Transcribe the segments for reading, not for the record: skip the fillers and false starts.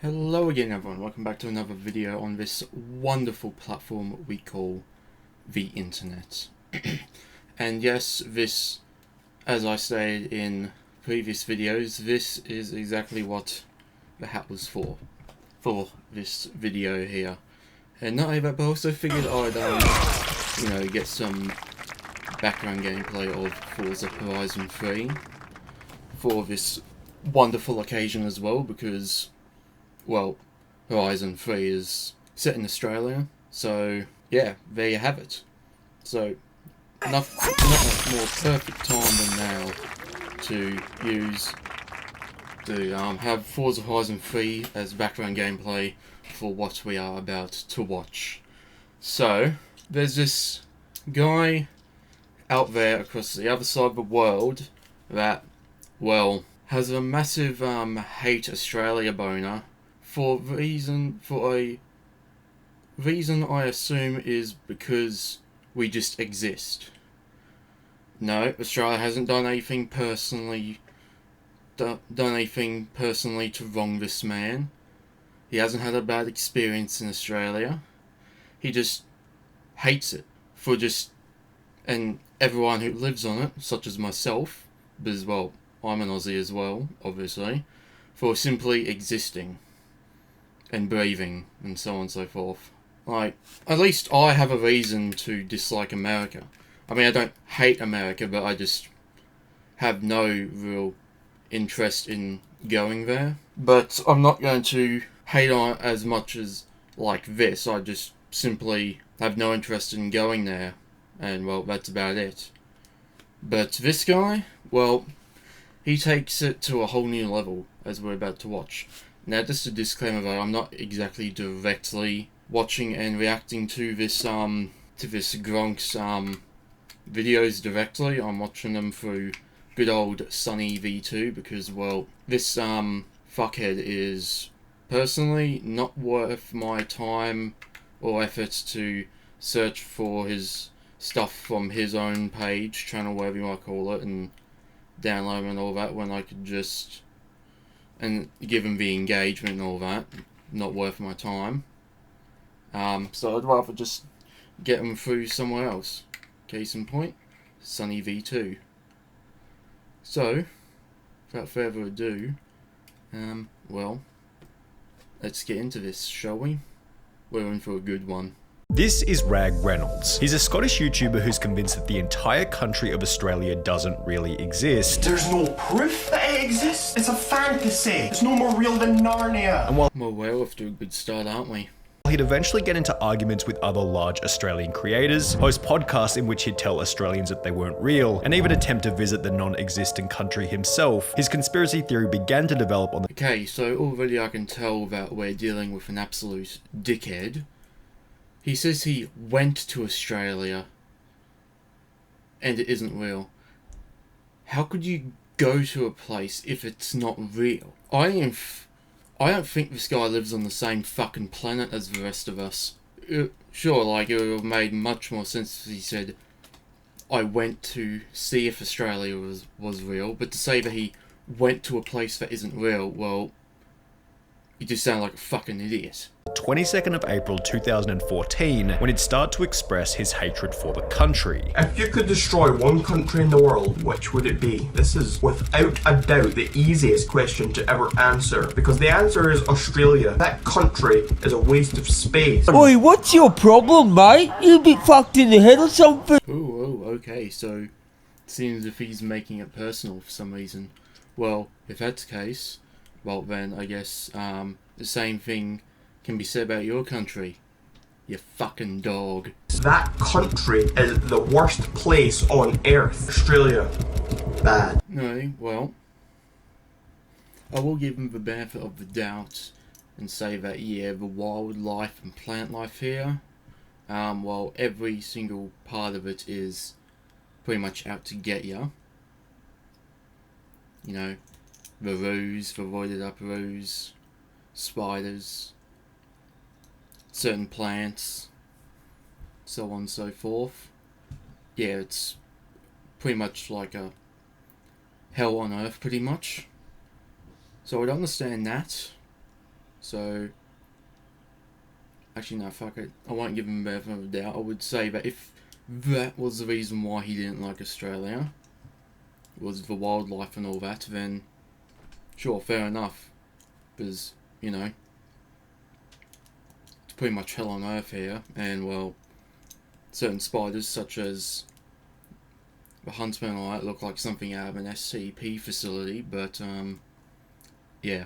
Hello again everyone, welcome back to another video on this wonderful platform we call the internet. And yes, this, as I stated in previous videos, this is exactly what the hat was for this video here. And not only that, but I also figured I'd get some background gameplay of Forza Horizon 3 for this wonderful occasion as well, because, well, Horizon 3 is set in Australia, so yeah, there you have it. So, not a more perfect time than now to have Forza Horizon 3 as background gameplay for what we are about to watch. So, there's this guy out there across the other side of the world that, well, has a massive hate Australia boner for a reason I assume is because we just exist. No, Australia hasn't done anything personally to wrong this man. He hasn't had a bad experience in Australia. He just hates it and everyone who lives on it, such as myself, because, well, I'm an Aussie as well, obviously, for simply existing and breathing and so on and so forth. Like, at least I have a reason to dislike America. I mean, I don't hate America, but I just have no real interest in going there. But I'm not going to hate on it as much as like this. I just simply have no interest in going there. And, well, that's about it. But this guy, well, he takes it to a whole new level, as we're about to watch. Now, just a disclaimer though, I'm not exactly directly watching and reacting to this Gronk's videos directly. I'm watching them through good old Sunny V2 because, well, this fuckhead is personally not worth my time or effort to search for his stuff from his own page, channel, whatever you might call it, and download and all that, when I could just and give him the engagement and all that. Not worth my time. So I'd rather just get him through somewhere else. Case in point, Sunny V2. So, without further ado, well, let's get into this, shall we? We're in for a good one. This is Rag Reynolds. He's a Scottish YouTuber who's convinced that the entire country of Australia doesn't really exist. There's no proof that it exists. It's a fantasy. It's no more real than Narnia. And while Well, we're off to a good start, aren't we? he'd eventually get into arguments with other large Australian creators, host podcasts in which he'd tell Australians that they weren't real, and even attempt to visit the non-existent country himself, his conspiracy theory began to develop on the— Okay, so already I can tell that we're dealing with an absolute dickhead. He says he went to Australia and it isn't real. How could you go to a place if it's not real? I don't think this guy lives on the same fucking planet as the rest of us. Sure, like, it would have made much more sense if he said, I went to see if Australia was real, but to say that he went to a place that isn't real, well, you just sound like a fucking idiot. 22nd of April 2014, when he'd start to express his hatred for the country. If you could destroy one country in the world, which would it be? This is without a doubt the easiest question to ever answer, because the answer is Australia. That country is a waste of space. Oi, what's your problem, mate? You a bit fucked in the head or something? Oh, okay, so it seems if he's making it personal for some reason. Well, if that's the case, well then I guess the same thing can be said about your country, you fucking dog. That country is the worst place on earth. Australia. Bad. No, well, I will give him the benefit of the doubt and say that, yeah, the wildlife and plant life here, well, every single part of it is pretty much out to get you. You know, the roos, the roided up roos, spiders, certain plants, so on and so forth. Yeah, it's pretty much like a hell on earth, pretty much. So I'd understand that. So, actually no, fuck it. I won't give him a benefit of the doubt. I would say that if that was the reason why he didn't like Australia, was the wildlife and all that, then sure, fair enough. Because, you know, it's pretty much hell on earth here, and well, certain spiders such as the huntsman and all that look like something out of an SCP facility, but yeah,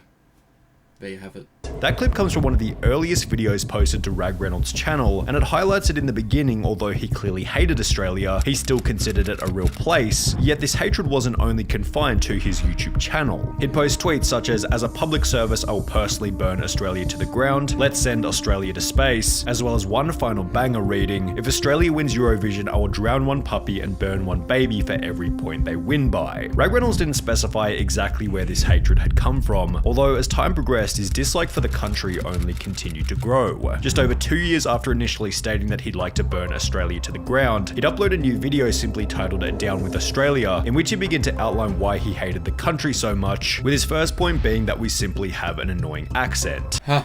there you have it. That clip comes from one of the earliest videos posted to Rag Reynolds' channel, and it highlights it in the beginning. Although he clearly hated Australia, he still considered it a real place, yet this hatred wasn't only confined to his YouTube channel. He'd post tweets such as a public service, I will personally burn Australia to the ground, let's send Australia to space, as well as one final banger reading, if Australia wins Eurovision, I will drown one puppy and burn one baby for every point they win by. Rag Reynolds didn't specify exactly where this hatred had come from, although as time progressed, his dislike for the country only continued to grow. Just over 2 years after initially stating that he'd like to burn Australia to the ground, he'd upload a new video simply titled Down with Australia, in which he began to outline why he hated the country so much, with his first point being that we simply have an annoying accent. Huh.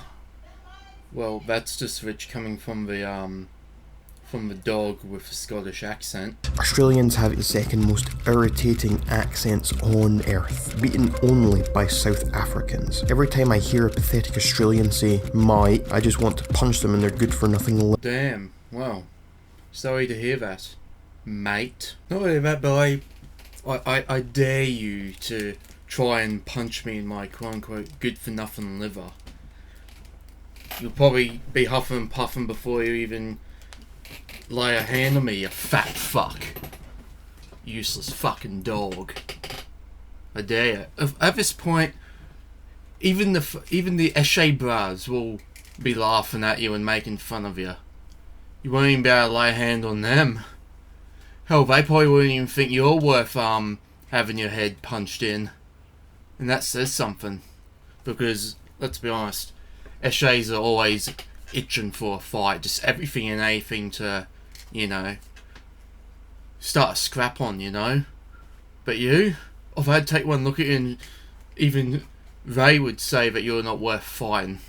Well, that's just rich coming from the dog with a Scottish accent. Australians have the second most irritating accents on earth, beaten only by South Africans. Every time I hear a pathetic Australian say, "my," I just want to punch them in their good for nothing lip. Damn, well, sorry to hear that, mate. Not only that, but I dare you to try and punch me in my quote-unquote good-for-nothing liver. You'll probably be huffing and puffing before you even lay a hand on me, you fat fuck. Useless fucking dog. I dare you. At this point, even the Eshe bras will be laughing at you and making fun of you. You won't even be able to lay a hand on them. Hell, they probably wouldn't even think you're worth having your head punched in. And that says something. Because, let's be honest, Eshes are always itching for a fight. Just everything and anything to, you know, start a scrap on, you know. But you, if I'd take one look at you and even they would say that you're not worth fighting.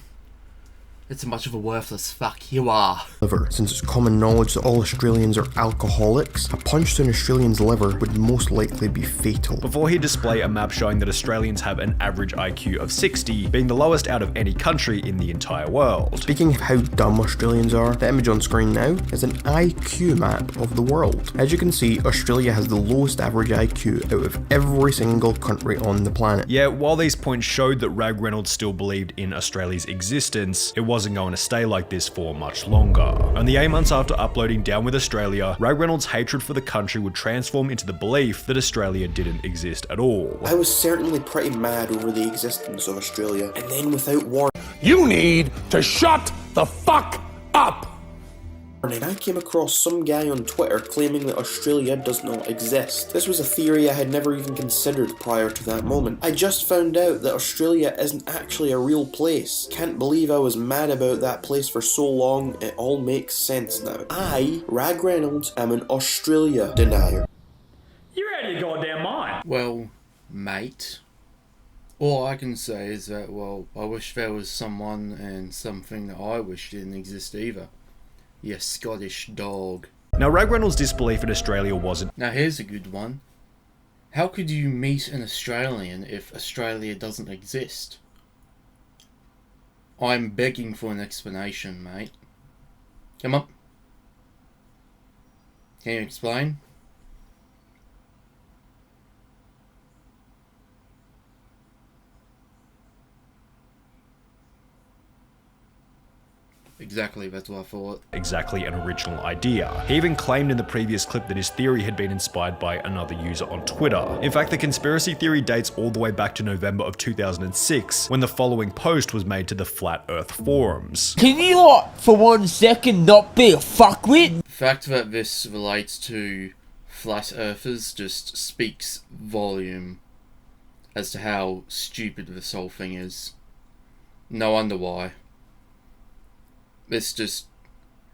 It's much of a worthless fuck you are. Liver. Since it's common knowledge that all Australians are alcoholics, a punch to an Australian's liver would most likely be fatal. Before he'd display a map showing that Australians have an average IQ of 60, being the lowest out of any country in the entire world. Speaking of how dumb Australians are, the image on screen now is an IQ map of the world. As you can see, Australia has the lowest average IQ out of every single country on the planet. Yet, while these points showed that Rag Reynolds still believed in Australia's existence, it wasn't going to stay like this for much longer. Only 8 months after uploading Down with Australia, Rag Reynolds' hatred for the country would transform into the belief that Australia didn't exist at all. I was certainly pretty mad over the existence of Australia, and then without warning, You need to shut the fuck up! I came across some guy on Twitter claiming that Australia does not exist. This was a theory I had never even considered prior to that moment. I just found out that Australia isn't actually a real place. Can't believe I was mad about that place for so long, it all makes sense now. I, Rag Reynolds, am an Australia denier. You're out of your goddamn mind! Well, mate, all I can say is that, well, I wish there was someone and something that I wish didn't exist either. You Scottish dog. Now, Rag Reynolds' disbelief in Australia wasn't. Now here's a good one. How could you meet an Australian if Australia doesn't exist? I'm begging for an explanation, mate. Come on. Can you explain? Exactly, that's what I thought. Exactly an original idea. He even claimed in the previous clip that his theory had been inspired by another user on Twitter. In fact, the conspiracy theory dates all the way back to November of 2006, when the following post was made to the Flat Earth forums. Can you, like, for 1 second not be a fuckwit? The fact that this relates to flat earthers just speaks volume as to how stupid this whole thing is. No wonder why. This just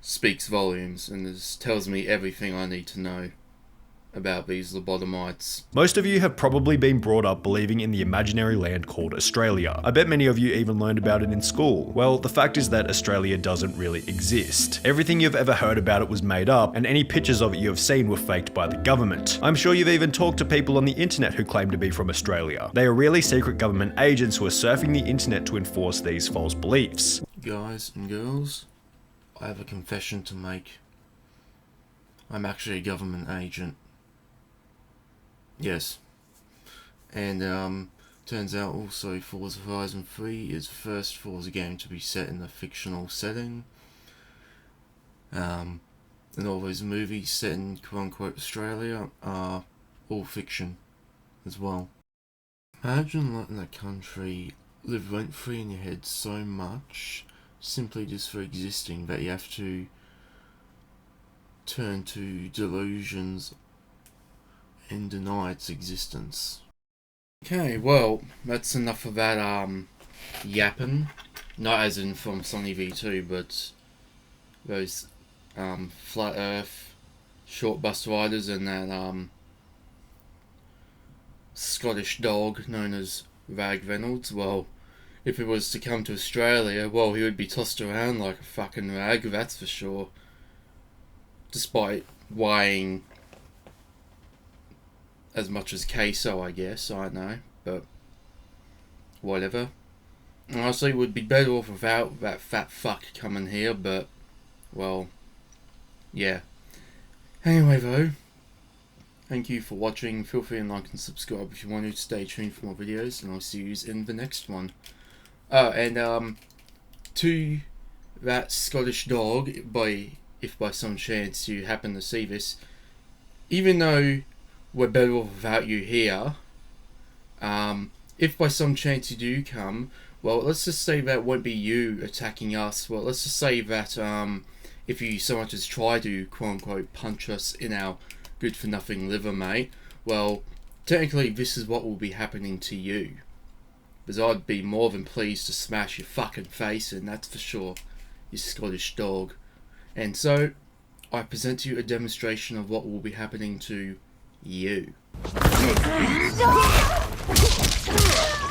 speaks volumes and this tells me everything I need to know. about these lobotomites. Most of you have probably been brought up believing in the imaginary land called Australia. I bet many of you even learned about it in school. Well, the fact is that Australia doesn't really exist. Everything you've ever heard about it was made up, and any pictures of it you have seen were faked by the government. I'm sure you've even talked to people on the internet who claim to be from Australia. They are really secret government agents who are surfing the internet to enforce these false beliefs. Guys and girls, I have a confession to make. I'm actually a government agent. Yes. And turns out also Forza Horizon 3 is the first Forza game to be set in a fictional setting. And all those movies set in quote-unquote Australia are all fiction as well. Imagine letting a country live rent-free in your head so much, simply just for existing, that you have to turn to delusions and deny its existence. Okay, well, that's enough of that yapping. Not as in from Sonny V2, but those flat earth short bus riders and that Scottish dog known as Rag Reynolds. Well, if it was to come to Australia, well, he would be tossed around like a fucking rag, that's for sure. Despite weighing as much as queso, I guess, I don't know, but whatever. Honestly, it would be better off without that fat fuck coming here, but, well, yeah. Anyway though, thank you for watching. Feel free to like and subscribe if you want to. Stay tuned for more videos, and I'll see you in the next one. And to that Scottish dog, if by some chance you happen to see this, even though we're better off without you here, if by some chance you do come, well, let's just say that won't be you attacking us. Well, let's just say that if you so much as try to quote-unquote punch us in our good-for-nothing liver, mate, well, technically this is what will be happening to you. Because I'd be more than pleased to smash your fucking face in, that's for sure, you Scottish dog. And so, I present to you a demonstration of what will be happening to you.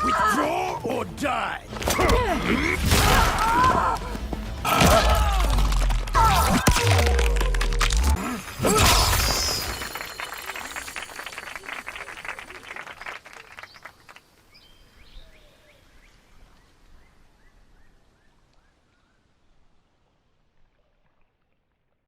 Withdraw or die!